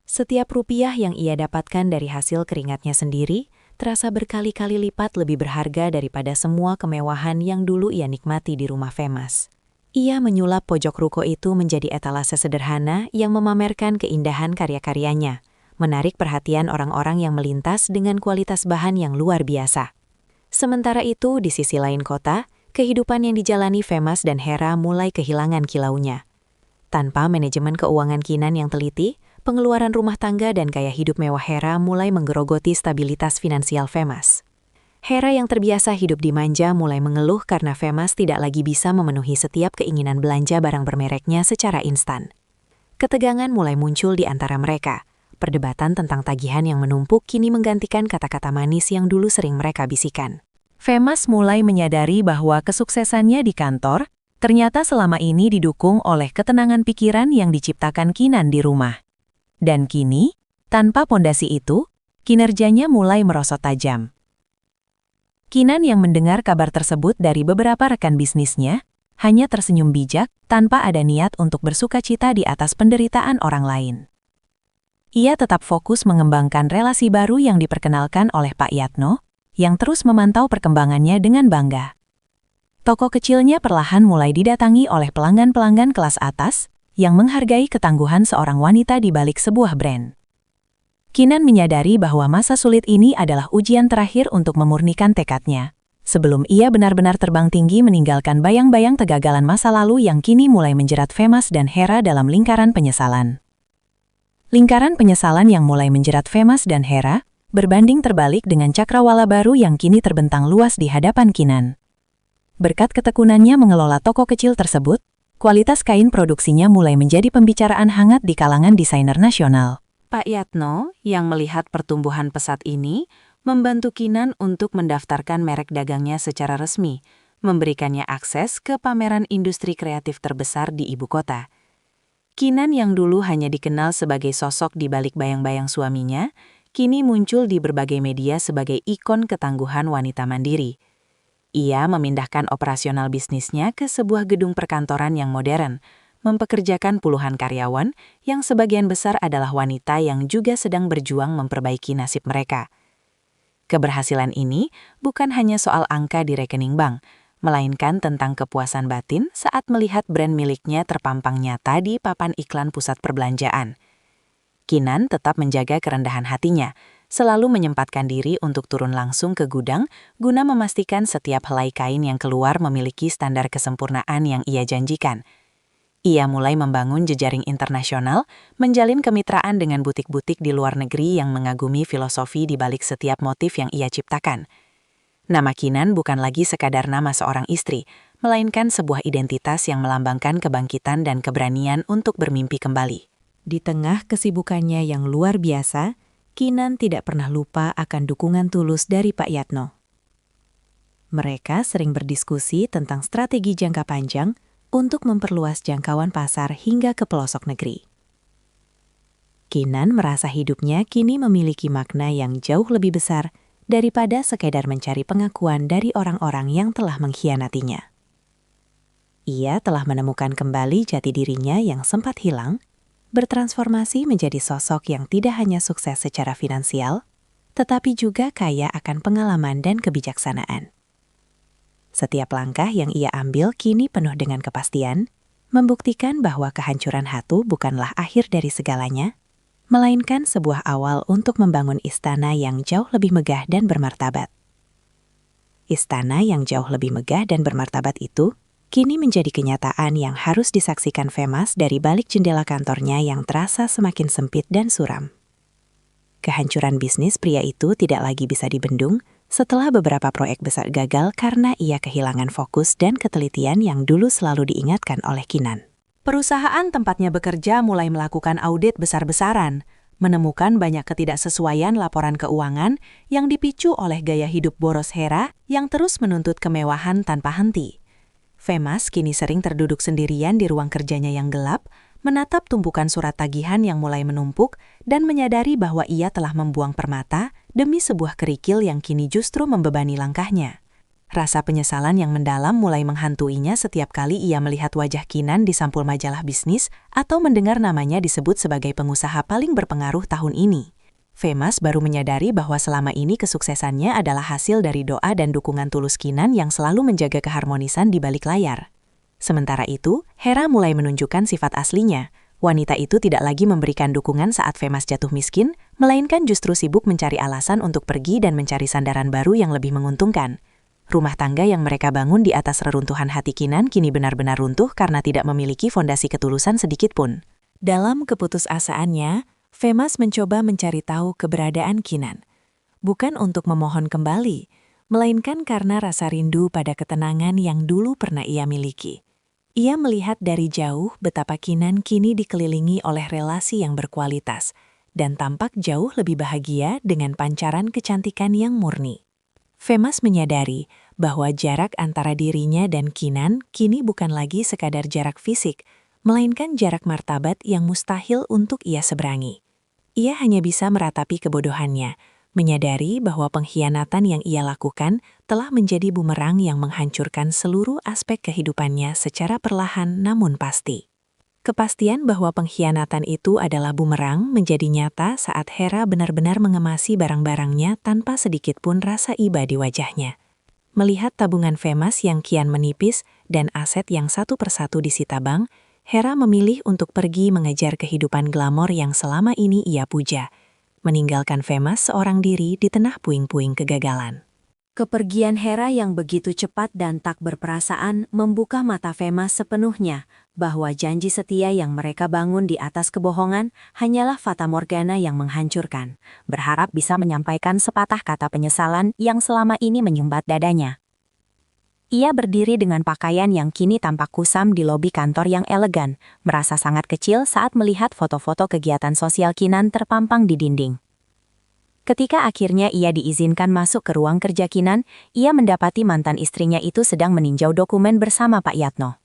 Setiap rupiah yang ia dapatkan dari hasil keringatnya sendiri terasa berkali-kali lipat lebih berharga daripada semua kemewahan yang dulu ia nikmati di rumah Femas. Ia menyulap pojok ruko itu menjadi etalase sederhana yang memamerkan keindahan karya-karyanya, menarik perhatian orang-orang yang melintas dengan kualitas bahan yang luar biasa. Sementara itu, di sisi lain kota, kehidupan yang dijalani Femas dan Hera mulai kehilangan kilaunya. Tanpa manajemen keuangan Kinan yang teliti, pengeluaran rumah tangga dan gaya hidup mewah Hera mulai menggerogoti stabilitas finansial Femas. Hera yang terbiasa hidup dimanja mulai mengeluh karena Femas tidak lagi bisa memenuhi setiap keinginan belanja barang bermereknya secara instan. Ketegangan mulai muncul di antara mereka. Perdebatan tentang tagihan yang menumpuk kini menggantikan kata-kata manis yang dulu sering mereka bisikan. Femas mulai menyadari bahwa kesuksesannya di kantor ternyata selama ini didukung oleh ketenangan pikiran yang diciptakan Kinan di rumah. Dan kini, tanpa pondasi itu, kinerjanya mulai merosot tajam. Kinan yang mendengar kabar tersebut dari beberapa rekan bisnisnya, hanya tersenyum bijak tanpa ada niat untuk bersukacita di atas penderitaan orang lain. Ia tetap fokus mengembangkan relasi baru yang diperkenalkan oleh Pak Yatno, yang terus memantau perkembangannya dengan bangga. Toko kecilnya perlahan mulai didatangi oleh pelanggan-pelanggan kelas atas, yang menghargai ketangguhan seorang wanita di balik sebuah brand. Kinan menyadari bahwa masa sulit ini adalah ujian terakhir untuk memurnikan tekadnya, sebelum ia benar-benar terbang tinggi meninggalkan bayang-bayang kegagalan masa lalu yang kini mulai menjerat Femas dan Hera dalam lingkaran penyesalan. Lingkaran penyesalan yang mulai menjerat Femas dan Hera, berbanding terbalik dengan cakrawala baru yang kini terbentang luas di hadapan Kinan. Berkat ketekunannya mengelola toko kecil tersebut, kualitas kain produksinya mulai menjadi pembicaraan hangat di kalangan desainer nasional. Pak Yatno, yang melihat pertumbuhan pesat ini, membantu Kinan untuk mendaftarkan merek dagangnya secara resmi, memberikannya akses ke pameran industri kreatif terbesar di ibu kota. Kinan yang dulu hanya dikenal sebagai sosok di balik bayang-bayang suaminya, kini muncul di berbagai media sebagai ikon ketangguhan wanita mandiri. Ia memindahkan operasional bisnisnya ke sebuah gedung perkantoran yang modern, mempekerjakan puluhan karyawan yang sebagian besar adalah wanita yang juga sedang berjuang memperbaiki nasib mereka. Keberhasilan ini bukan hanya soal angka di rekening bank, melainkan tentang kepuasan batin saat melihat brand miliknya terpampang nyata di papan iklan pusat perbelanjaan. Kinan tetap menjaga kerendahan hatinya, selalu menyempatkan diri untuk turun langsung ke gudang guna memastikan setiap helai kain yang keluar memiliki standar kesempurnaan yang ia janjikan. Ia mulai membangun jejaring internasional, menjalin kemitraan dengan butik-butik di luar negeri yang mengagumi filosofi di balik setiap motif yang ia ciptakan. Nama Kinan bukan lagi sekadar nama seorang istri, melainkan sebuah identitas yang melambangkan kebangkitan dan keberanian untuk bermimpi kembali. Di tengah kesibukannya yang luar biasa, Kinan tidak pernah lupa akan dukungan tulus dari Pak Yatno. Mereka sering berdiskusi tentang strategi jangka panjang untuk memperluas jangkauan pasar hingga ke pelosok negeri. Kinan merasa hidupnya kini memiliki makna yang jauh lebih besar daripada sekedar mencari pengakuan dari orang-orang yang telah mengkhianatinya. Ia telah menemukan kembali jati dirinya yang sempat hilang, bertransformasi menjadi sosok yang tidak hanya sukses secara finansial, tetapi juga kaya akan pengalaman dan kebijaksanaan. Setiap langkah yang ia ambil kini penuh dengan kepastian, membuktikan bahwa kehancuran Hatu bukanlah akhir dari segalanya, melainkan sebuah awal untuk membangun istana yang jauh lebih megah dan bermartabat. Istana yang jauh lebih megah dan bermartabat itu kini menjadi kenyataan yang harus disaksikan Femas dari balik jendela kantornya yang terasa semakin sempit dan suram. Kehancuran bisnis pria itu tidak lagi bisa dibendung, setelah beberapa proyek besar gagal karena ia kehilangan fokus dan ketelitian yang dulu selalu diingatkan oleh Kinan. Perusahaan tempatnya bekerja mulai melakukan audit besar-besaran, menemukan banyak ketidaksesuaian laporan keuangan yang dipicu oleh gaya hidup boros Hera yang terus menuntut kemewahan tanpa henti. Femas kini sering terduduk sendirian di ruang kerjanya yang gelap, menatap tumpukan surat tagihan yang mulai menumpuk dan menyadari bahwa ia telah membuang permata demi sebuah kerikil yang kini justru membebani langkahnya. Rasa penyesalan yang mendalam mulai menghantuinya setiap kali ia melihat wajah Kinan di sampul majalah bisnis atau mendengar namanya disebut sebagai pengusaha paling berpengaruh tahun ini. Femas baru menyadari bahwa selama ini kesuksesannya adalah hasil dari doa dan dukungan tulus Kinan yang selalu menjaga keharmonisan di balik layar. Sementara itu, Hera mulai menunjukkan sifat aslinya. Wanita itu tidak lagi memberikan dukungan saat Femas jatuh miskin, melainkan justru sibuk mencari alasan untuk pergi dan mencari sandaran baru yang lebih menguntungkan. Rumah tangga yang mereka bangun di atas reruntuhan hati Kinan kini benar-benar runtuh karena tidak memiliki fondasi ketulusan sedikitpun. Dalam keputusasaannya, Femas mencoba mencari tahu keberadaan Kinan. Bukan untuk memohon kembali, melainkan karena rasa rindu pada ketenangan yang dulu pernah ia miliki. Ia melihat dari jauh betapa Kinan kini dikelilingi oleh relasi yang berkualitas dan tampak jauh lebih bahagia dengan pancaran kecantikan yang murni. Femas menyadari bahwa jarak antara dirinya dan Kinan kini bukan lagi sekadar jarak fisik, melainkan jarak martabat yang mustahil untuk ia seberangi. Ia hanya bisa meratapi kebodohannya, menyadari bahwa pengkhianatan yang ia lakukan telah menjadi bumerang yang menghancurkan seluruh aspek kehidupannya secara perlahan namun pasti. Kepastian bahwa pengkhianatan itu adalah bumerang menjadi nyata saat Hera benar-benar mengemasi barang-barangnya tanpa sedikit pun rasa iba di wajahnya. Melihat tabungan Femas yang kian menipis dan aset yang satu persatu disita bank, Hera memilih untuk pergi mengejar kehidupan glamor yang selama ini ia puja, meninggalkan Femas seorang diri di tengah puing-puing kegagalan. Kepergian Hera yang begitu cepat dan tak berperasaan membuka mata Femas sepenuhnya bahwa janji setia yang mereka bangun di atas kebohongan hanyalah fata morgana yang menghancurkan, berharap bisa menyampaikan sepatah kata penyesalan yang selama ini menyumbat dadanya. Ia berdiri dengan pakaian yang kini tampak kusam di lobi kantor yang elegan, merasa sangat kecil saat melihat foto-foto kegiatan sosial Kinan terpampang di dinding. Ketika akhirnya ia diizinkan masuk ke ruang kerja Kinan, ia mendapati mantan istrinya itu sedang meninjau dokumen bersama Pak Yatno.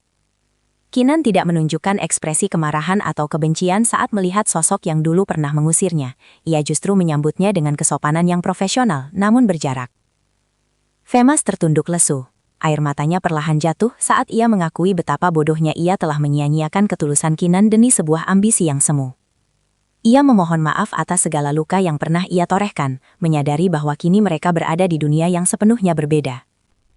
Kinan tidak menunjukkan ekspresi kemarahan atau kebencian saat melihat sosok yang dulu pernah mengusirnya. Ia justru menyambutnya dengan kesopanan yang profesional, namun berjarak. Femas tertunduk lesu. Air matanya perlahan jatuh saat ia mengakui betapa bodohnya ia telah menyia-nyiakan ketulusan Kinan demi sebuah ambisi yang semu. Ia memohon maaf atas segala luka yang pernah ia torehkan, menyadari bahwa kini mereka berada di dunia yang sepenuhnya berbeda.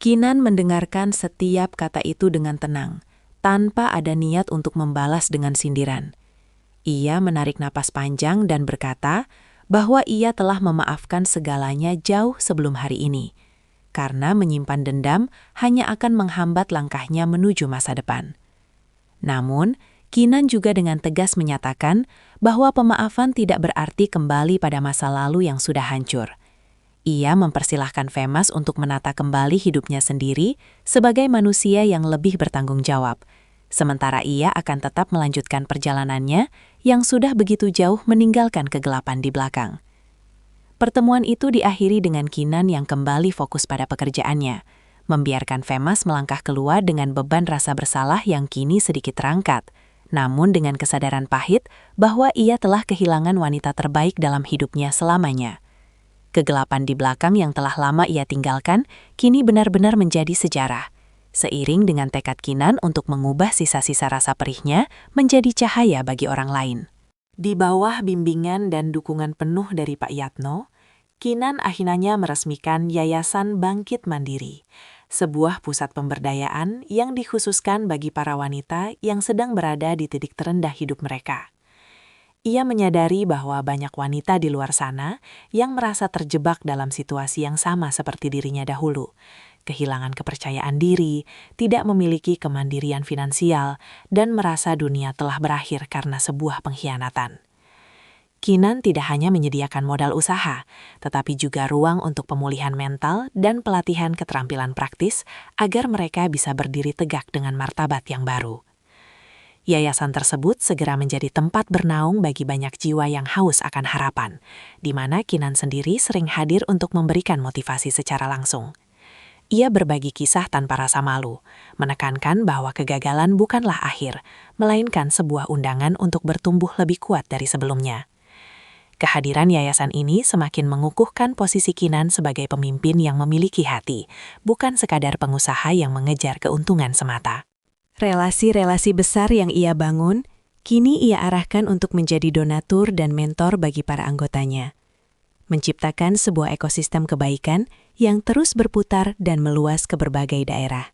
Kinan mendengarkan setiap kata itu dengan tenang, tanpa ada niat untuk membalas dengan sindiran. Ia menarik napas panjang dan berkata bahwa ia telah memaafkan segalanya jauh sebelum hari ini, karena menyimpan dendam hanya akan menghambat langkahnya menuju masa depan. Namun, Kinan juga dengan tegas menyatakan bahwa pemaafan tidak berarti kembali pada masa lalu yang sudah hancur. Ia mempersilahkan Femas untuk menata kembali hidupnya sendiri sebagai manusia yang lebih bertanggung jawab, sementara ia akan tetap melanjutkan perjalanannya yang sudah begitu jauh meninggalkan kegelapan di belakang. Pertemuan itu diakhiri dengan Kinan yang kembali fokus pada pekerjaannya, membiarkan Femas melangkah keluar dengan beban rasa bersalah yang kini sedikit terangkat, namun dengan kesadaran pahit bahwa ia telah kehilangan wanita terbaik dalam hidupnya selamanya. Kegelapan di belakang yang telah lama ia tinggalkan kini benar-benar menjadi sejarah, seiring dengan tekad Kinan untuk mengubah sisa-sisa rasa perihnya menjadi cahaya bagi orang lain. Di bawah bimbingan dan dukungan penuh dari Pak Yatno, Kinan akhirnya meresmikan Yayasan Bangkit Mandiri, sebuah pusat pemberdayaan yang dikhususkan bagi para wanita yang sedang berada di titik terendah hidup mereka. Ia menyadari bahwa banyak wanita di luar sana yang merasa terjebak dalam situasi yang sama seperti dirinya dahulu, kehilangan kepercayaan diri, tidak memiliki kemandirian finansial, dan merasa dunia telah berakhir karena sebuah pengkhianatan. Kinan tidak hanya menyediakan modal usaha, tetapi juga ruang untuk pemulihan mental dan pelatihan keterampilan praktis agar mereka bisa berdiri tegak dengan martabat yang baru. Yayasan tersebut segera menjadi tempat bernaung bagi banyak jiwa yang haus akan harapan, di mana Kinan sendiri sering hadir untuk memberikan motivasi secara langsung. Ia berbagi kisah tanpa rasa malu, menekankan bahwa kegagalan bukanlah akhir, melainkan sebuah undangan untuk bertumbuh lebih kuat dari sebelumnya. Kehadiran yayasan ini semakin mengukuhkan posisi Kinan sebagai pemimpin yang memiliki hati, bukan sekadar pengusaha yang mengejar keuntungan semata. Relasi-relasi besar yang ia bangun, kini ia arahkan untuk menjadi donatur dan mentor bagi para anggotanya. Menciptakan sebuah ekosistem kebaikan yang terus berputar dan meluas ke berbagai daerah.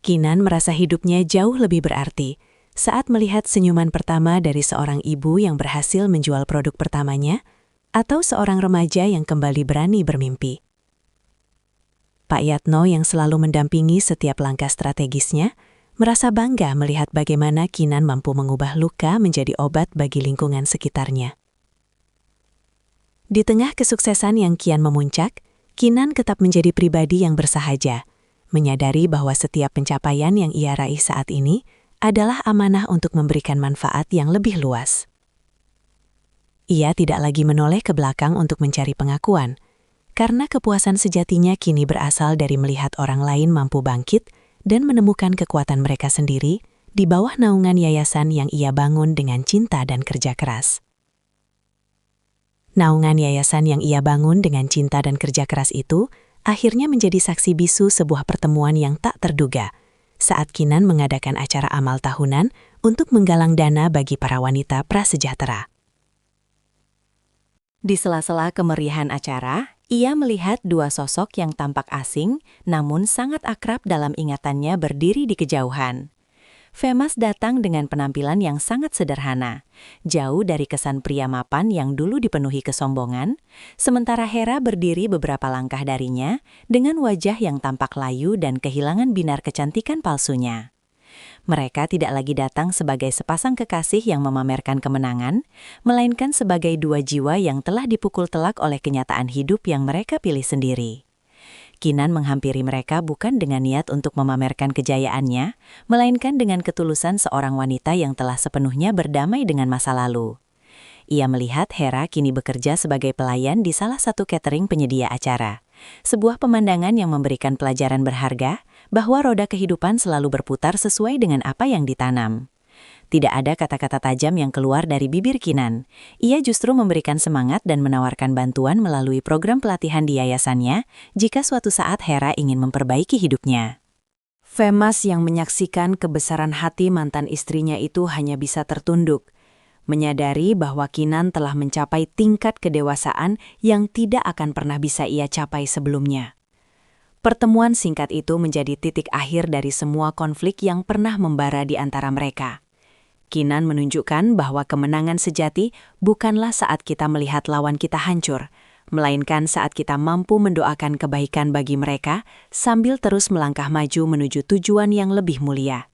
Kinan merasa hidupnya jauh lebih berarti saat melihat senyuman pertama dari seorang ibu yang berhasil menjual produk pertamanya atau seorang remaja yang kembali berani bermimpi. Pak Yatno yang selalu mendampingi setiap langkah strategisnya, merasa bangga melihat bagaimana Kinan mampu mengubah luka menjadi obat bagi lingkungan sekitarnya. Di tengah kesuksesan yang kian memuncak, Kinan tetap menjadi pribadi yang bersahaja, menyadari bahwa setiap pencapaian yang ia raih saat ini adalah amanah untuk memberikan manfaat yang lebih luas. Ia tidak lagi menoleh ke belakang untuk mencari pengakuan, karena kepuasan sejatinya kini berasal dari melihat orang lain mampu bangkit dan menemukan kekuatan mereka sendiri di bawah naungan yayasan yang ia bangun dengan cinta dan kerja keras. Naungan yayasan yang ia bangun dengan cinta dan kerja keras itu akhirnya menjadi saksi bisu sebuah pertemuan yang tak terduga saat Kinan mengadakan acara amal tahunan untuk menggalang dana bagi para wanita prasejahtera. Di sela-sela kemeriahan acara, ia melihat dua sosok yang tampak asing namun sangat akrab dalam ingatannya berdiri di kejauhan. Femas datang dengan penampilan yang sangat sederhana, jauh dari kesan pria mapan yang dulu dipenuhi kesombongan, sementara Hera berdiri beberapa langkah darinya dengan wajah yang tampak layu dan kehilangan binar kecantikan palsunya. Mereka tidak lagi datang sebagai sepasang kekasih yang memamerkan kemenangan, melainkan sebagai dua jiwa yang telah dipukul telak oleh kenyataan hidup yang mereka pilih sendiri. Kinan menghampiri mereka bukan dengan niat untuk memamerkan kejayaannya, melainkan dengan ketulusan seorang wanita yang telah sepenuhnya berdamai dengan masa lalu. Ia melihat Hera kini bekerja sebagai pelayan di salah satu catering penyedia acara. Sebuah pemandangan yang memberikan pelajaran berharga bahwa roda kehidupan selalu berputar sesuai dengan apa yang ditanam. Tidak ada kata-kata tajam yang keluar dari bibir Kinan. Ia justru memberikan semangat dan menawarkan bantuan melalui program pelatihan di yayasannya jika suatu saat Hera ingin memperbaiki hidupnya. Femas yang menyaksikan kebesaran hati mantan istrinya itu hanya bisa tertunduk, menyadari bahwa Kinan telah mencapai tingkat kedewasaan yang tidak akan pernah bisa ia capai sebelumnya. Pertemuan singkat itu menjadi titik akhir dari semua konflik yang pernah membara di antara mereka. Kinan menunjukkan bahwa kemenangan sejati bukanlah saat kita melihat lawan kita hancur, melainkan saat kita mampu mendoakan kebaikan bagi mereka sambil terus melangkah maju menuju tujuan yang lebih mulia.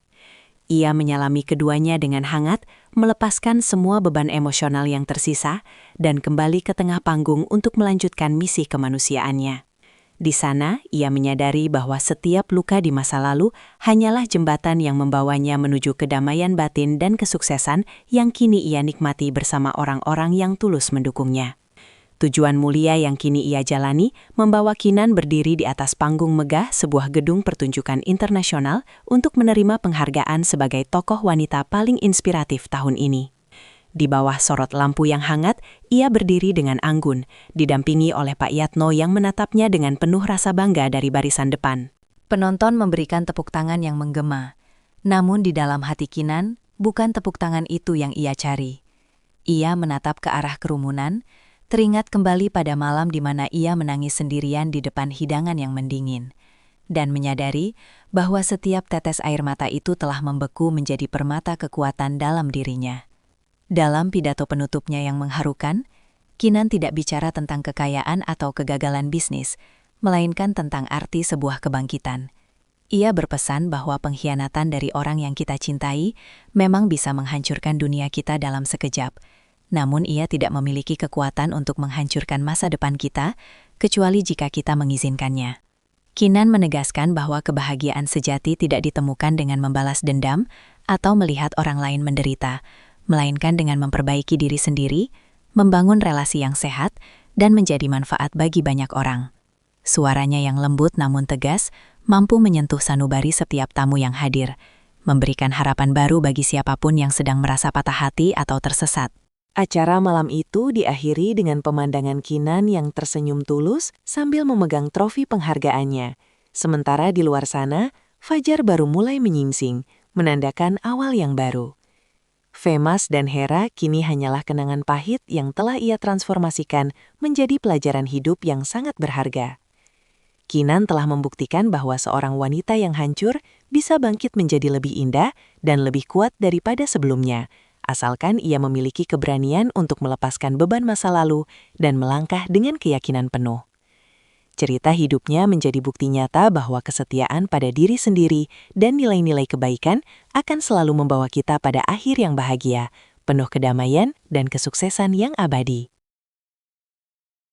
Ia menyalami keduanya dengan hangat, melepaskan semua beban emosional yang tersisa, dan kembali ke tengah panggung untuk melanjutkan misi kemanusiaannya. Di sana, ia menyadari bahwa setiap luka di masa lalu hanyalah jembatan yang membawanya menuju kedamaian batin dan kesuksesan yang kini ia nikmati bersama orang-orang yang tulus mendukungnya. Tujuan mulia yang kini ia jalani membawa Kinan berdiri di atas panggung megah sebuah gedung pertunjukan internasional untuk menerima penghargaan sebagai tokoh wanita paling inspiratif tahun ini. Di bawah sorot lampu yang hangat, ia berdiri dengan anggun, didampingi oleh Pak Yatno yang menatapnya dengan penuh rasa bangga dari barisan depan. Penonton memberikan tepuk tangan yang menggema. Namun di dalam hati Kinan, bukan tepuk tangan itu yang ia cari. Ia menatap ke arah kerumunan, teringat kembali pada malam di mana ia menangis sendirian di depan hidangan yang mendingin, dan menyadari bahwa setiap tetes air mata itu telah membeku menjadi permata kekuatan dalam dirinya. Dalam pidato penutupnya yang mengharukan, Kinan tidak bicara tentang kekayaan atau kegagalan bisnis, melainkan tentang arti sebuah kebangkitan. Ia berpesan bahwa pengkhianatan dari orang yang kita cintai memang bisa menghancurkan dunia kita dalam sekejap, namun ia tidak memiliki kekuatan untuk menghancurkan masa depan kita, kecuali jika kita mengizinkannya. Kinan menegaskan bahwa kebahagiaan sejati tidak ditemukan dengan membalas dendam atau melihat orang lain menderita, melainkan dengan memperbaiki diri sendiri, membangun relasi yang sehat, dan menjadi manfaat bagi banyak orang. Suaranya yang lembut namun tegas mampu menyentuh sanubari setiap tamu yang hadir, memberikan harapan baru bagi siapapun yang sedang merasa patah hati atau tersesat. Acara malam itu diakhiri dengan pemandangan Kinan yang tersenyum tulus sambil memegang trofi penghargaannya. Sementara di luar sana, fajar baru mulai menyingsing, menandakan awal yang baru. Femas dan Hera kini hanyalah kenangan pahit yang telah ia transformasikan menjadi pelajaran hidup yang sangat berharga. Kinan telah membuktikan bahwa seorang wanita yang hancur bisa bangkit menjadi lebih indah dan lebih kuat daripada sebelumnya, asalkan ia memiliki keberanian untuk melepaskan beban masa lalu dan melangkah dengan keyakinan penuh. Cerita hidupnya menjadi bukti nyata bahwa kesetiaan pada diri sendiri dan nilai-nilai kebaikan akan selalu membawa kita pada akhir yang bahagia, penuh kedamaian dan kesuksesan yang abadi.